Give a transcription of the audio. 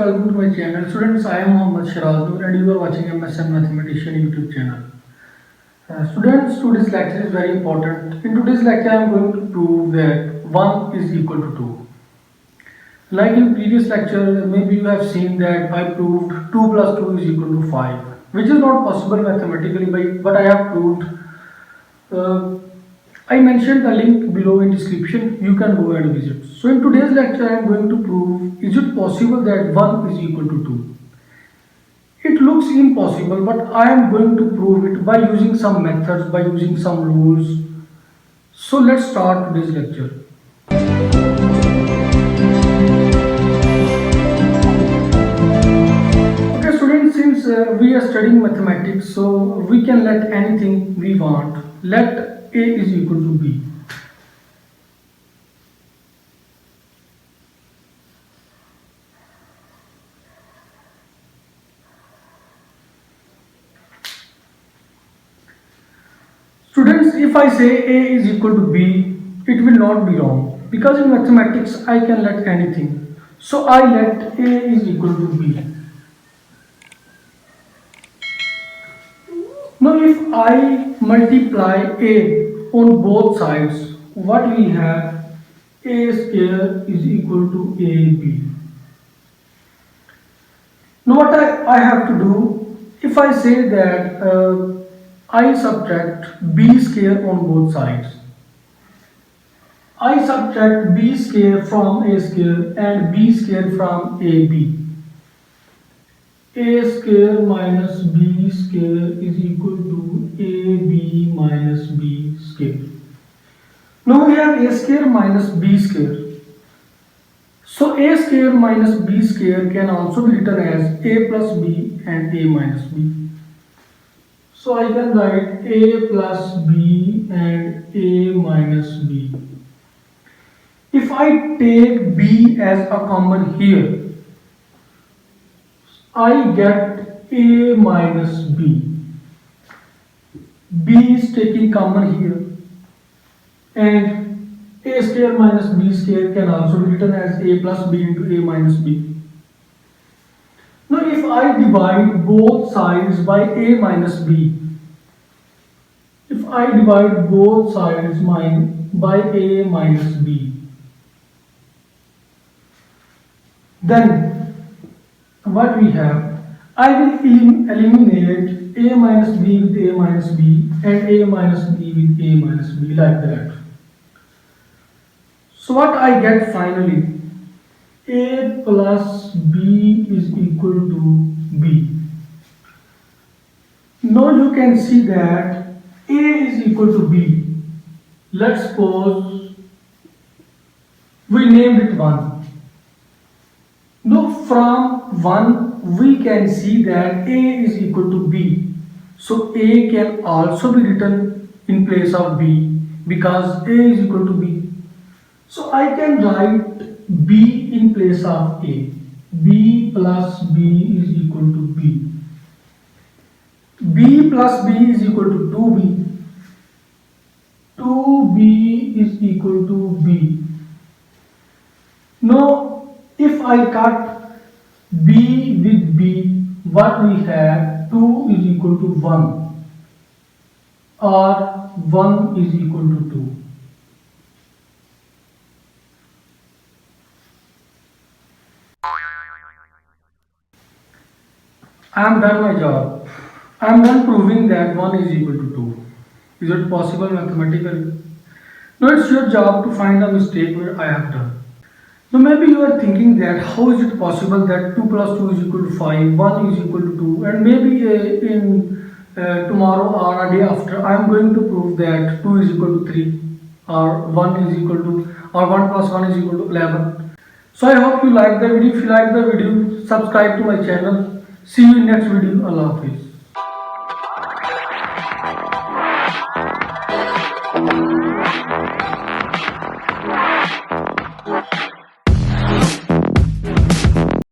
welcome to my channel. Students, I am Mohammad Shiraz and you are watching MSN Mathematician YouTube channel. Students, today's lecture is very important. In today's lecture, I am going to prove that 1 is equal to 2. Like in previous lecture, maybe you have seen that I proved 2 plus 2 is equal to 5, which is not possible mathematically, but I have proved. I mentioned the link below in description. You can go and visit. So in today's lecture, I am going to prove, is it possible that 1 is equal to 2? It looks impossible, but I am going to prove it by using some methods, by using some rules. So let's start today's lecture. Okay students, since we are studying mathematics, so we can let anything we want. Let A is equal to B. Students, if I say A is equal to B, it will not be wrong, because in mathematics I can let anything. So I let A is equal to B. Now if I multiply A on both sides, what we have, A square is equal to AB. Now what I have to do, if I say that I subtract B square on both sides, I subtract B square from A square and B square from AB. A square minus B square is equal to AB minus B square. Now we have A square minus B square. So A square minus B square can also be written as A plus B and A minus B. So I can write A plus B and A minus B. If I take B as a common here, I get A minus B. B is taking common here, and A square minus B square can also be written as A plus B into A minus B. Now if I divide both sides by A minus B, if I divide both sides by A minus B, then what we have, I will eliminate A minus B with A minus B and A minus B with A minus B, like that. So what I get finally, A plus B is equal to B. Now you can see that A is equal to B. Let's suppose we named it 1. Now from 1 we can see that A is equal to B. So A can also be written in place of B because A is equal to B. So I can write B in place of A. B plus B is equal to B. B plus B is equal to 2B. 2B is equal to B. Now if I cut B with B, what we have, 2 is equal to 1 or 1 is equal to 2. I am done my job. I am done proving that 1 is equal to 2. Is it possible mathematically? Now it's your job to find a mistake where I have done. Now maybe you are thinking that how is it possible that 2 plus 2 is equal to 5, 1 is equal to 2, and maybe in tomorrow or a day after I am going to prove that 2 is equal to 3 or 1 is equal to, or 1 plus 1 is equal to 11. So I hope you like the video. If you like the video, subscribe to my channel. See you in next video. Allah Hafiz.